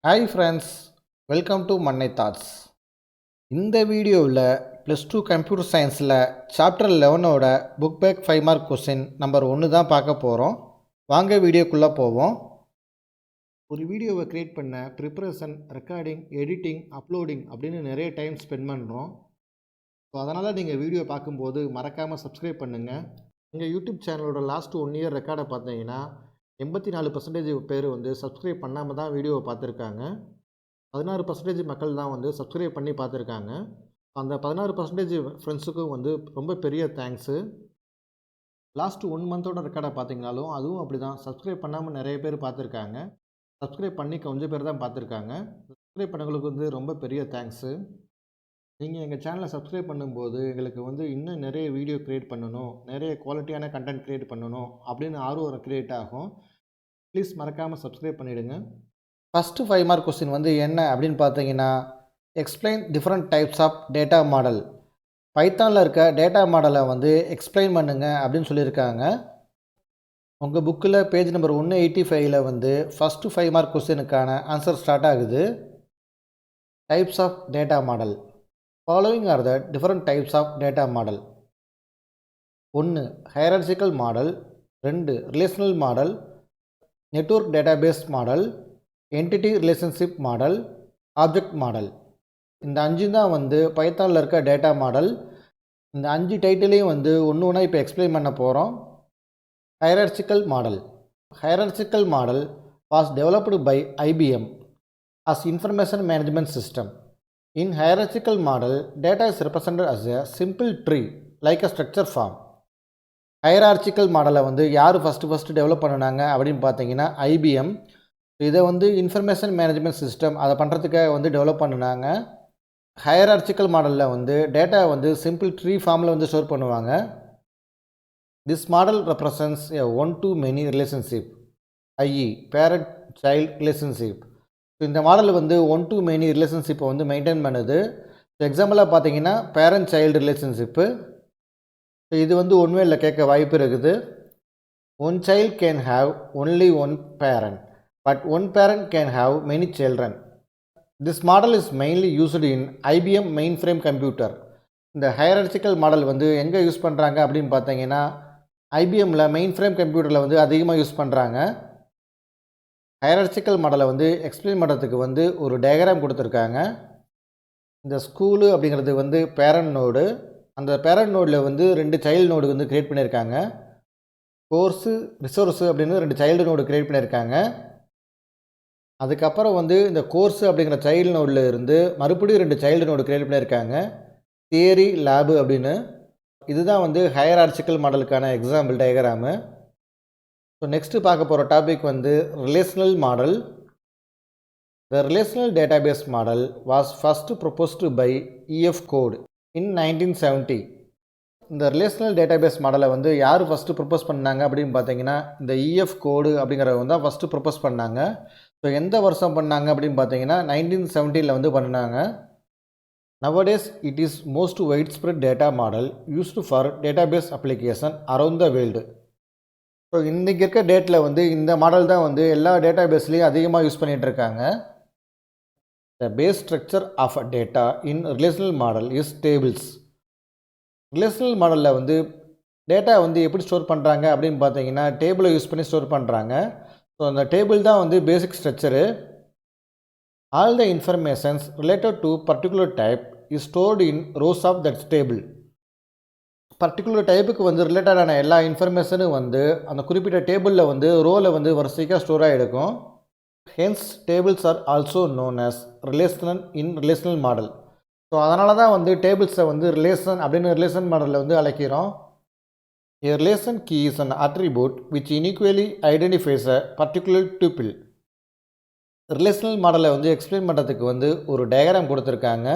Hi friends, welcome to Mannai thoughts. இந்த வீடியோவில் +2 computer சயின்ஸில் சாப்டர் 11ஓட book back 5 mark question number 1 தான் பார்க்க போகிறோம். வாங்க வீடியோக்குள்ளே போவோம். ஒரு வீடியோவை க்ரியேட் பண்ண ப்ரிப்பரேஷன், ரெக்கார்டிங், எடிட்டிங், அப்லோடிங் அப்படின்னு நிறைய டைம் ஸ்பெண்ட் பண்ணுறோம். ஸோ அதனால் நீங்கள் வீடியோ பார்க்கும்போது மறக்காமல் சப்ஸ்கிரைப் பண்ணுங்கள். எங்கள் யூடியூப் சேனலோட லாஸ்ட் 1 இயர் ரெக்கார்டை பார்த்தீங்கன்னா 84% பேர் சப்ஸ்கிரைப் பண்ணாமல் தான் வீடியோவை பார்த்துருக்காங்க. 16% மக்கள் தான் சப்ஸ்கிரைப் பண்ணி பார்த்துருக்காங்க. அந்த 16% ஃப்ரெண்ட்ஸுக்கும் ரொம்ப பெரிய தேங்க்ஸு. லாஸ்ட்டு 1 மந்தோட ரெக்கார்டை பார்த்தீங்கனாலும் அதுவும் அப்படி தான். சப்ஸ்கிரைப் பண்ணாமல் நிறைய பேர் பார்த்துருக்காங்க. சப்ஸ்கிரைப் பண்ணி கொஞ்சம் பேர் தான் பார்த்துருக்காங்க. சப்ஸ்கிரைப் பண்ணவங்களுக்கு ரொம்ப பெரிய தேங்க்ஸு. நீங்கள் எங்கள் சேனலை சப்ஸ்கிரைப் பண்ணும்போது எங்களுக்கு இன்னும் நிறைய வீடியோ க்ரியேட் பண்ணணும், நிறைய குவாலிட்டியான கண்டென்ட் க்ரியேட் பண்ணணும் அப்படின்னு ஆர்வம் க்ரியேட் ஆகும். ப்ளீஸ் மறக்காமல் சப்ஸ்கிரைப் பண்ணிவிடுங்க. ஃபஸ்ட்டு 5 மார்க் கொஸ்டின் என்ன அப்படின்னு பார்த்தீங்கன்னா, explain different types of data model. பைத்தானில் இருக்க டேட்டா மாடலை எக்ஸ்பிளைன் பண்ணுங்க அப்படின்னு சொல்லியிருக்காங்க. உங்கள் புக்கில் பேஜ் நம்பர் 185ல் ஃபஸ்ட்டு 5 மார்க் கொஸ்டினுக்கான ஆன்சர் ஸ்டார்ட் ஆகுது. Types of data model. Following are the different types of data model. 1 hierarchical model, 2 relational model, network database model, entity relationship model, object model. இந்த 5 தான் பைத்தானில் இருக்க டேட்டா மாடல். இந்த 5 டைட்டிலையும் ஒன்று ஒன்றா இப்போ எக்ஸ்பிளைன் பண்ண போகிறோம். Hierarchical model. Hierarchical model was developed by IBM as information management system. In hierarchical model, data is represented as a simple tree like a structure form. ஹையரார்ச்சிக்கல் மாடலை யார் ஃபஸ்ட்டு டெவலப் பண்ணினாங்க அப்படின்னு பார்த்தீங்கன்னா IBM. இதை இன்ஃபர்மேஷன் மேனேஜ்மெண்ட் சிஸ்டம் அதை பண்ணுறதுக்காக develop பண்ணினாங்க. ஹையரார்ச்சிக்கல் மாடலில் டேட்டா சிம்பிள் ட்ரீ ஃபார்மில் ஸ்டோர் பண்ணுவாங்க. This model represents a one to many relationship, i.e. parent child relationship. இந்த மாடல் 1 to many ரிலேஷன்ஷிப்பை மெயின்டைன் பண்ணுது. எக்ஸாம்பிளாக பார்த்தீங்கன்னா பேரண்ட் சைல்டு ரிலேஷன்ஷிப்பு. இது உண்மையில் கேட்க வாய்ப்பு இருக்குது. One child can have only one parent, but one parent can have many children. This model is mainly used in IBM main frame computer. இந்த ஹையரார்ச்சிக்கல் மாடல் எங்கே யூஸ் பண்ணுறாங்க அப்படின்னு பார்த்தீங்கன்னா IBMல மெயின் ஃப்ரேம் கம்ப்யூட்டரில் அதிகமாக யூஸ் பண்ணுறாங்க. ஹையரார்ச்சிக்கல் மாடலை எக்ஸ்பிளைன் பண்ணுறதுக்கு ஒரு டயக்ராம் கொடுத்துருக்காங்க. இந்த ஸ்கூலு அப்படிங்கிறது பேரண்ட் நோடு. அந்த பேரண்ட் நோடில் 2 சைல்டு நோடு க்ரியேட் பண்ணியிருக்காங்க. கோர்ஸு, ரிசோர்ஸு அப்படின்னு 2 சைல்டு நோடு க்ரியேட் பண்ணியிருக்காங்க. அதுக்கப்புறம் இந்த கோர்ஸு அப்படிங்கிற சைல்டு நோடில் இருந்து மறுபடியும் 2 சைல்டு நோடு க்ரியேட் பண்ணியிருக்காங்க. தியரி, லேபு அப்படின்னு. இதுதான் ஹையரார்ச்சிக்கல் மாடலுக்கான எக்ஸாம்பிள் டயக்ராமு. ஸோ நெக்ஸ்ட்டு பார்க்க போகிற topic relational model. The relational database model was first proposed by EF Codd in 1970. இந்த ரிலேஷனல் டேட்டாபேஸ் மாடலை யார் ஃபஸ்ட்டு ப்ரொப்போஸ் பண்ணாங்க அப்படின்னு பார்த்தீங்கன்னா இந்த EF கோடு அப்படிங்கிறவங்க தான் ஃபஸ்ட்டு ப்ரொப்போஸ் பண்ணாங்க. ஸோ எந்த வருஷம் பண்ணாங்க அப்படின்னு பார்த்தீங்கன்னா 1970ல் பண்ணினாங்க. Nowadays it is most white spread data model used for database application around the world. So இன்றைக்கி இருக்க டேட்டில் இந்த மாடல் தான் எல்லா டேட்டாபேஸ்லேயும் அதிகமாக யூஸ் பண்ணிகிட்ருக்காங்க. The base structure of a data in relational model is tables. Relational மாடலில் டேட்டா எப்படி ஸ்டோர் பண்ணுறாங்க அப்படின்னு பார்த்தீங்கன்னா டேபிளை யூஸ் பண்ணி ஸ்டோர் பண்ணுறாங்க. ஸோ அந்த டேபிள் தான் basic structure. All the informations related to particular type is stored in rows of that table. Particular டைப்புக்கு ரிலேட்டடான எல்லா இன்ஃபர்மேஷனும் அந்த குறிப்பிட்ட டேபிளில் ரோவில் வரிசைக்காக ஸ்டோர் ஆகிருக்கும். Hence tables are also known as relational in relational model. So அதனால தான் டேபிள்ஸை ரிலேஷன் அப்படின்னு ரிலேஷன் மாடலில் அழைக்கிறோம். A relation key is an attribute which uniquely identifies a particular tuple. Relational மாடலை எக்ஸ்பிளைன் பண்ணுறதுக்கு ஒரு டயக்ராம் கொடுத்துருக்காங்க.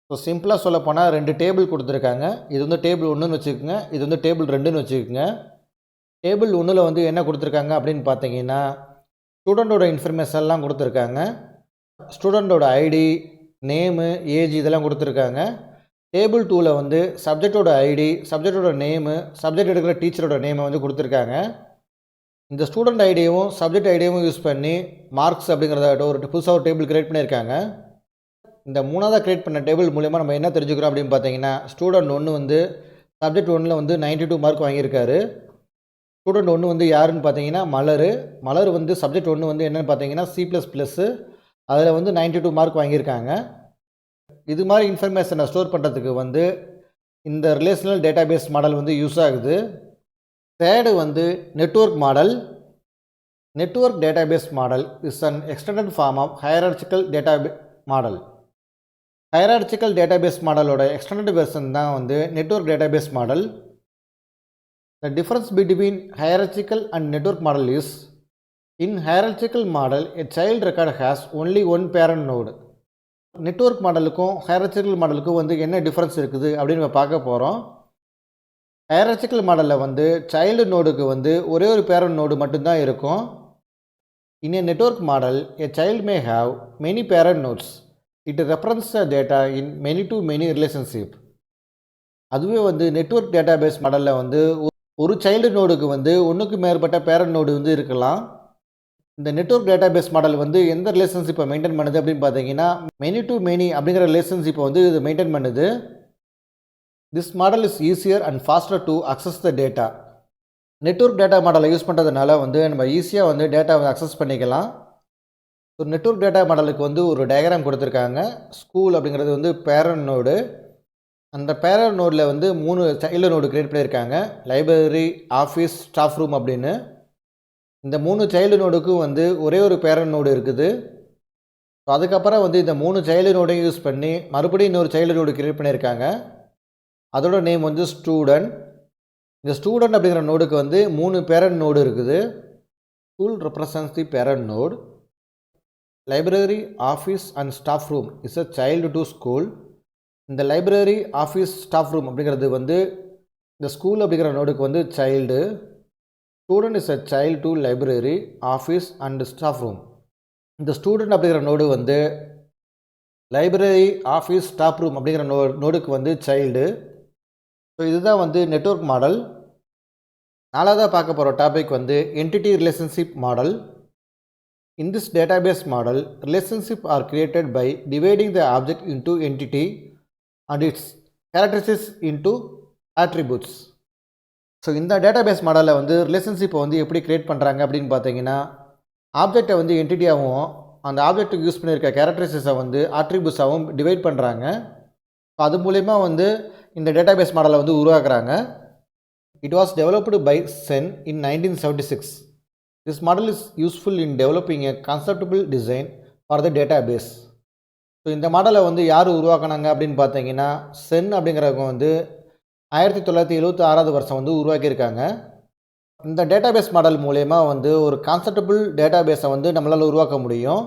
ஸோ சிம்பிளாக சொல்ல போனால் 2 டேபிள் கொடுத்துருக்காங்க. இது டேபிள் 1ன்னு வச்சுக்கோங்க, இது டேபிள் 2ன்னு வச்சுக்கோங்க. டேபிள் 1ல் என்ன கொடுத்துருக்காங்க அப்படின்னு பார்த்தீங்கன்னா ஸ்டூடெண்ட்டோட இன்ஃபர்மேஷன்லாம் கொடுத்துருக்காங்க. ஸ்டூடெண்ட்டோட ஐடி, நேமு, ஏஜ் இதெல்லாம் கொடுத்துருக்காங்க. டேபிள் 2ல் சப்ஜெக்டோட ஐடி, சப்ஜெக்டோட நேமு, சப்ஜெக்ட் எடுக்கிற டீச்சரோட நேமை கொடுத்துருக்காங்க. இந்த ஸ்டூடெண்ட் ஐடியும் சப்ஜெக்ட் ஐடியும் யூஸ் பண்ணி மார்க்ஸ் அப்படிங்கிறத ஒரு புதுசாக ஒரு டேபிள் கிரியேட் பண்ணியிருக்காங்க. இந்த மூணாவதாக கிரியேட் பண்ண டேபிள் மூலயமா நம்ம என்ன தெரிஞ்சுக்கிறோம் அப்படின்னு பார்த்தீங்கன்னா, ஸ்டூடெண்ட் 1 வந்து சப்ஜெக்ட் 1ல் வந்து 92 மார்க் வாங்கியிருக்காரு. ஸ்டூடெண்ட் 1 வந்து யாருன்னு பார்த்தீங்கன்னா மலர் வந்து சப்ஜெக்ட் 1 வந்து என்னென்னு பார்த்தீங்கன்னா C++, அதில் வந்து 92 மார்க் வாங்கியிருக்காங்க. இது மாதிரி இன்ஃபர்மேஷனை ஸ்டோர் பண்ணுறதுக்கு வந்து இந்த ரிலேஷனல் டேட்டாபேஸ் மாடல் வந்து யூஸ் ஆகுது. தேர்டு வந்து network model. Network database model is an extended form of hierarchical model. Hierarchical database மாடலோட எக்ஸ்டெண்டட் வெர்ஷன் தான் வந்து network database model. The difference between hierarchical and network model is, in hierarchical model, a child record has only one parent node. Network மாடலுக்கும் hierarchical மாடலுக்கும் வந்து என்ன difference இருக்குது அப்படின்னு நம்ம பார்க்க போகிறோம். ஹையரார்ச்சிக்கல் மாடலில் வந்து சைல்டு நோடுக்கு வந்து ஒரே ஒரு பேரண்ட் நோடு மட்டும்தான் இருக்கும். In a network model, a child may have many parent nodes. It represents the data in many to many relationship. அதுவே வந்து நெட்வொர்க் டேட்டாபேஸ் மாடலில் வந்து ஒரு சைல்டு நோடுக்கு வந்து ஒன்றுக்கு மேற்பட்ட பேரண்ட் நோடு வந்து இருக்கலாம். இந்த நெட்வொர்க் டேட்டாபேஸ் மாடல் வந்து எந்த ரிலேஷன்ஷிப்பை மெயின்டைன் பண்ணுது அப்படின்னு பார்த்தீங்கன்னா, மெனி டு மெனி அப்படிங்கிற ரிலேஷன்ஷிப்பை வந்து இது மெயின்டைன் பண்ணுது. This model is easier and pastor to access the data. Network data மாடலை யூஸ் பண்ணுறதுனால வந்து நம்ம ஈஸியாக வந்து டேட்டாவை அக்சஸ் பண்ணிக்கலாம். ஒரு நெட்வொர்க் டேட்டா மாடலுக்கு வந்து ஒரு டயக்ராம் கொடுத்துருக்காங்க. ஸ்கூல் அப்படிங்கிறது வந்து பேரண்ட் நோடு. அந்த பேரண்ட் நோடில் வந்து 3 சைல்டு நோடு கிரியேட் பண்ணியிருக்காங்க. லைப்ரரி, ஆஃபீஸ், ஸ்டாஃப் ரூம் அப்படின்னு. இந்த 3 சைல்டு நோடுக்கும் வந்து ஒரே ஒரு பேரண்ட் நோடு இருக்குது. ஸோ அதுக்கப்புறம் வந்து இந்த 3 சைல்டு நோடையும் யூஸ் பண்ணி மறுபடியும் இன்னொரு சைல்டு நோடு கிரியேட் பண்ணியிருக்காங்க. அதோட நேம் வந்து ஸ்டூடெண்ட். இந்த ஸ்டூடெண்ட் அப்படிங்கிற நோடுக்கு வந்து 3 பேரண்ட் நோடு இருக்குது. School represents the parent node. Library, office and staff room is a child to school. இந்த லைப்ரரி, ஆஃபீஸ், ஸ்டாஃப் ரூம் அப்படிங்கிறது வந்து இந்த ஸ்கூல் அப்படிங்கிற நோடுக்கு வந்து child. Student is a child to library, office and staff room. இந்த student அப்படிங்கிற node வந்து லைப்ரரி, ஆஃபீஸ், ஸ்டாஃப் ரூம் அப்படிங்கிற நோடுக்கு வந்து சைல்டு. ஸோ இதுதான் வந்து நெட்வொர்க் மாடல். நாலாவதாக பார்க்க போகிற டாபிக் வந்து entity relationship model. In this database model, relationships are created by dividing the object into entity and its characteristics into attributes. So இந்த டேட்டாபேஸ் மாடலில் வந்து ரிலேஷன்ஷிப்பை வந்து எப்படி க்ரியேட் பண்ணுறாங்க அப்படின்னு பார்த்தீங்கன்னா, ஆப்ஜெக்டை வந்து என்டிட்டியாகவும் அந்த ஆப்ஜெக்ட்டுக்கு யூஸ் பண்ணியிருக்க கேரக்டரிஸ்டிக்ஸை வந்து ஆட்ரிபியூட்ஸாகவும் டிவைட் பண்ணுறாங்க. அது மூலயமா வந்து இந்த டேட்டாபேஸ் மாடலை வந்து உருவாக்குறாங்க. It was developed by Chen in 1976. This model is useful in developing a conceptual design for the database. So இந்த மாடலை வந்து யார் உருவாக்கினாங்க அப்படின்னு பார்த்தீங்கன்னா, சென் அப்படிங்கிறவங்க வந்து 1976 வருஷம் வந்து உருவாக்கியிருக்காங்க. இந்த டேட்டாபேஸ் மாடல் மூலயமா வந்து ஒரு கான்செப்டபிள் டேட்டாபேஸை வந்து நம்மளால் உருவாக்க முடியும்.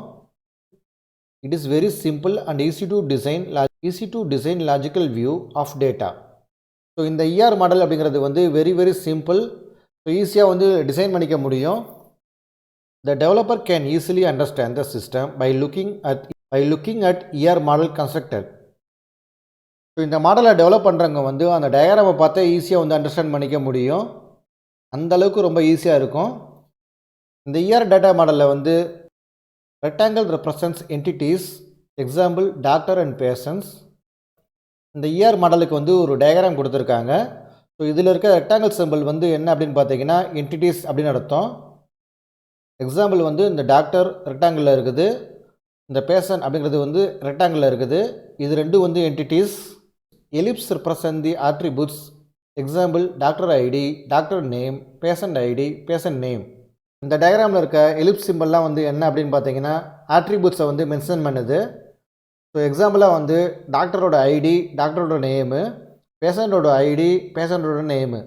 It is very simple and easy to design logical view of data. So இந்த இஆர் மாடல் அப்படிங்கிறது வந்து வெரி சிம்பிள். ஸோ ஈஸியாக வந்து டிசைன் பண்ணிக்க முடியும். The developer can easily understand the system by looking at ER model constructed. So இந்த மாடலை develop பண்ணுறவங்க வந்து அந்த டயக்ராமை பார்த்தா ஈஸியாக வந்து அண்டர்ஸ்டாண்ட் பண்ணிக்க முடியும். அந்தளவுக்கு ரொம்ப ஈஸியாக இருக்கும். இந்த ER டேட்டா மாடலில் வந்து rectangle represents entities, example doctor and patients. இந்த ER மாடலுக்கு வந்து ஒரு டயக்ராம் கொடுத்துருக்காங்க. ஸோ இதில் இருக்க ரெக்டாங்கிள் சிம்பிள் வந்து என்ன அப்படின்னு பார்த்தீங்கன்னா என்டிட்டிஸ் அப்படின்னு அர்த்தம். எக்ஸாம்பிள் வந்து இந்த டாக்டர் ரெக்டாங்கிளில் இருக்குது, இந்த பேஷண்ட் அப்படிங்கிறது வந்து ரெக்டாங்கிளில் இருக்குது. இது ரெண்டும் வந்து entities. Ellipse represent the attributes. Example doctor ID, doctor name, patient ID, patient name. இந்த டயக்ராமில் இருக்க எலிப்ஸ் சிம்பிள்லாம் வந்து என்ன அப்படின்னு பார்த்தீங்கன்னா ஆட்ரிபியூட்ஸை வந்து மென்ஷன் பண்ணுது. ஸோ எக்ஸாம்பிளாக வந்து டாக்டரோட ஐடி, டாக்டரோட நேமு, பேஷண்ட்டோட ஐடி, பேஷண்ட்டோட name.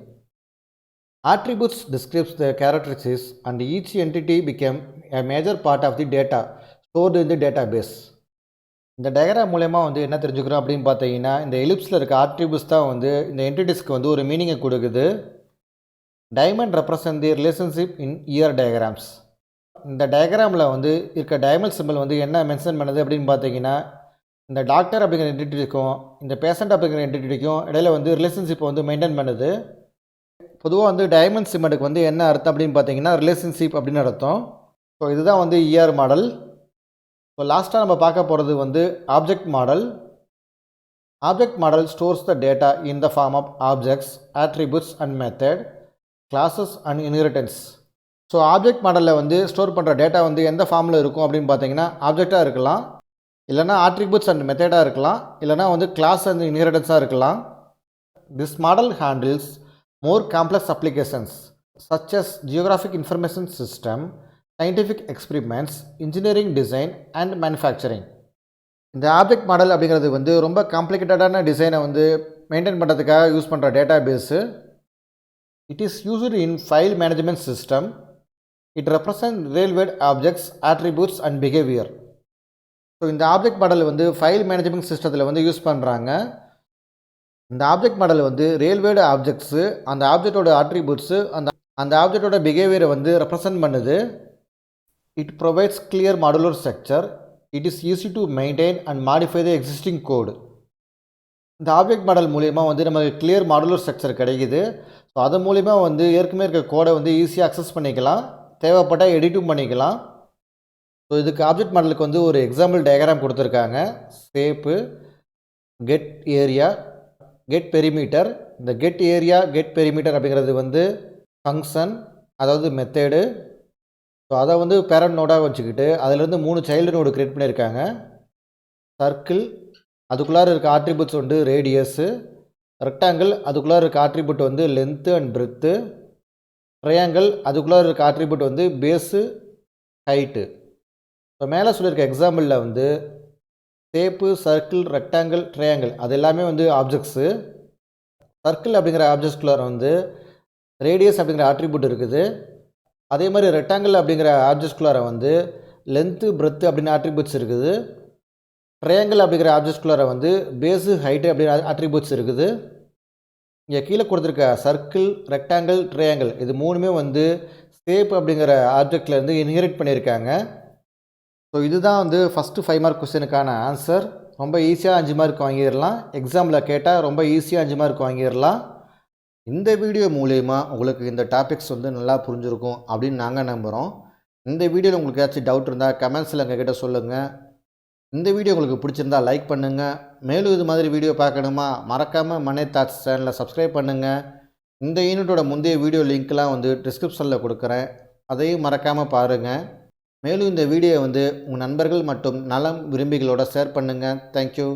Attributes describes the characteristics and each entity became a major part of the data stored in the database. இந்த டயக்ராம் மூலயமா வந்து என்ன தெரிஞ்சுக்கிறோம் அப்படின்னு பார்த்தீங்கன்னா, இந்த எலிப்ஸில் இருக்க ஆட்ரிபியூட்ஸ் தான் வந்து இந்த என்டிட்டிஸ்க்கு வந்து ஒரு மீனிங்கை கொடுக்குது. Diamond represent the relationship in year diagrams. இந்த டயக்ராமில் வந்து இருக்க டைமண்ட் சிம்பிள் வந்து என்ன மென்ஷன் பண்ணுது அப்படின்னு பார்த்தீங்கன்னா, இந்த டாக்டர் அப்படிங்கிற என்டிட்டிக்கும் இந்த பேஷண்ட் அப்படிங்கிற என்டிட்டிக்கும் இடையில வந்து ரிலேஷன்ஷிப்பை வந்து மெயின்டைன் பண்ணுது. பொதுவாக வந்து டைமண்ட் சிமெண்ட்டுக்கு வந்து என்ன அர்த்தம் அப்படின்னு பார்த்தீங்கன்னா ரிலேஷன்ஷிப் அப்படின்னு அர்த்தம். ஸோ இதுதான் வந்து இஆர் மாடல். ஸோ லாஸ்ட்டாக நம்ம பார்க்க போகிறது வந்து object model. Object model stores the data in the form of objects, attributes and method, classes and inheritance. So object மாடலில் வந்து ஸ்டோர் பண்ணுற டேட்டா வந்து எந்த ஃபார்மில் இருக்கும் அப்படின்னு பார்த்தீங்கன்னா ஆப்ஜெக்டாக இருக்கலாம், இல்லைனா ஆட்ரிபியூட்ஸ் அண்ட் மெத்தடாக இருக்கலாம், இல்லைனா வந்து கிளாஸ் அண்ட் இன்ஹெரிட்டன்ஸாக இருக்கலாம். This model handles more complex applications such as geographic information system, scientific experiments, engineering design and manufacturing. இந்த ஆப்ஜெக்ட் மாடல் அப்படிங்கிறது வந்து ரொம்ப காம்ப்ளிகேட்டடான டிசைனை வந்து மெயின்டைன் பண்ணுறதுக்காக யூஸ் பண்ணுற database. It is used in file management system. It represent real world objects, attributes and behaviour. So இந்த object model வந்து ஃபைல் மேனேஜ்மெண்ட் சிஸ்டத்தில் வந்து யூஸ் பண்ணுறாங்க. இந்த ஆப்ஜெக்ட் மாடல் வந்து ரியல் வேர்ல்டு ஆப்ஜெக்ட்ஸு, அந்த ஆப்ஜெக்டோட ஆட்ரிபியூட்ஸு, அந்த ஆப்ஜெக்டோட பிஹேவியரை வந்து ரெப்ரசன்ட் பண்ணுது. It provides clear modular structure. It is easy to maintain and modify the existing code. இந்த ஆப்ஜெக்ட் மாடல் மூலிமா வந்து நமக்கு கிளியர் மாடுலர் ஸ்ட்ரக்சர் கிடைக்குது. ஸோ அது மூலிமா வந்து ஏற்கனவே இருக்க கோடை வந்து ஈஸியாக அக்சஸ் பண்ணிக்கலாம், தேவைப்பட்டால் எடிட்டும் பண்ணிக்கலாம். ஸோ இதுக்கு ஆப்ஜெக்ட் மாடலுக்கு வந்து ஒரு எக்ஸாம்பிள் டயக்ராம் கொடுத்துருக்காங்க. Shape, get area, get perimeter. இந்த கெட் ஏரியா, கெட் பெரிமீட்டர் அப்படிங்கிறது வந்து ஃபங்க்ஷன், அதாவது மெத்தேடு. ஸோ அதை வந்து பேரண்ட் நோடாக வச்சுக்கிட்டு அதிலேருந்து 3 சைல்டு நோடு க்ரியேட் பண்ணியிருக்காங்க. சர்க்கிள், அதுக்குள்ளார இருக்க ஆட்ரிபியூட்ஸ் வந்து ரேடியஸு. ரெக்டாங்கிள், அதுக்குள்ளார இருக்க ஆட்ரிபியூட் வந்து லென்த்து அண்ட் பிரெத்து. ட்ரையாங்கிள், அதுக்குள்ளார இருக்க ஆட்ரிபியூட் வந்து பேஸு, ஹைட்டு. ஸோ மேலே சொல்லியிருக்க எக்ஸாம்பிளில் வந்து ஷேப்பு, சர்க்கிள், ரெக்டாங்கிள், ட்ரையாங்கிள் அது எல்லாமே வந்து ஆப்ஜெக்ட்ஸு. சர்க்கிள் அப்படிங்கிற ஆப்ஜெக்ட்குள்ளார வந்து ரேடியஸ் அப்படிங்கிற ஆட்ரிபியூட் இருக்குது. அதே மாதிரி ரெக்டாங்கிள் அப்படிங்கிற ஆப்ஜெக்ட்குள்ளார வந்து லென்த்து, பிரெத்து அப்படின்னு ஆட்ரிபியூட்ஸ் இருக்குது. ட்ரையாங்கிள் அப்படிங்கிற ஆப்ஜெக்ட்குள்ளார வந்து பேஸு, ஹைட்டு அப்படிங்கிற ஆட்ரிபியூட்ஸ் இருக்குது. இங்கே கீழே கொடுத்துருக்க சர்க்கிள், ரெக்டாங்கிள், ட்ரையாங்கிள் இது 3மே வந்து ஷேப் அப்படிங்கிற ஆப்ஜெக்ட்லேருந்து இன்ஹெரிட் பண்ணியிருக்காங்க. ஸோ இதுதான் வந்து ஃபஸ்ட்டு 5 மார்க் கொஸ்டினுக்கான ஆன்சர். ரொம்ப ஈஸியாக 5 மார்க் வாங்கிடலாம். எக்ஸாமில் கேட்டால் ரொம்ப ஈஸியாக 5 மார்க் வாங்கிடலாம். இந்த வீடியோ மூலயமா உங்களுக்கு இந்த டாபிக்ஸ் வந்து நல்லா புரிஞ்சிருக்கும் அப்படின்னு நாங்கள் நம்புகிறோம். இந்த வீடியோவில் உங்களுக்கு ஏதாச்சும் டவுட் இருந்தால் கமெண்ட்ஸில் எங்ககிட்ட சொல்லுங்கள். இந்த வீடியோ உங்களுக்கு பிடிச்சிருந்தா லைக் பண்ணுங்கள். மேலும் இது மாதிரி வீடியோ பார்க்கணுமா மறக்காமல் மன்னை தாட்ஸ் சேனலை சப்ஸ்கிரைப் பண்ணுங்கள். இந்த யூனிட்டோட முந்தைய வீடியோ லிங்க்லாம் வந்து டிஸ்கிரிப்ஷனில் கொடுக்குறேன், அதையும் மறக்காமல் பாருங்கள். மேலும் இந்த வீடியோ வந்து உங்கள் நண்பர்கள் மற்றும் நலம் விரும்பிகளோட ஷேர் பண்ணுங்கள். தேங்க்யூ.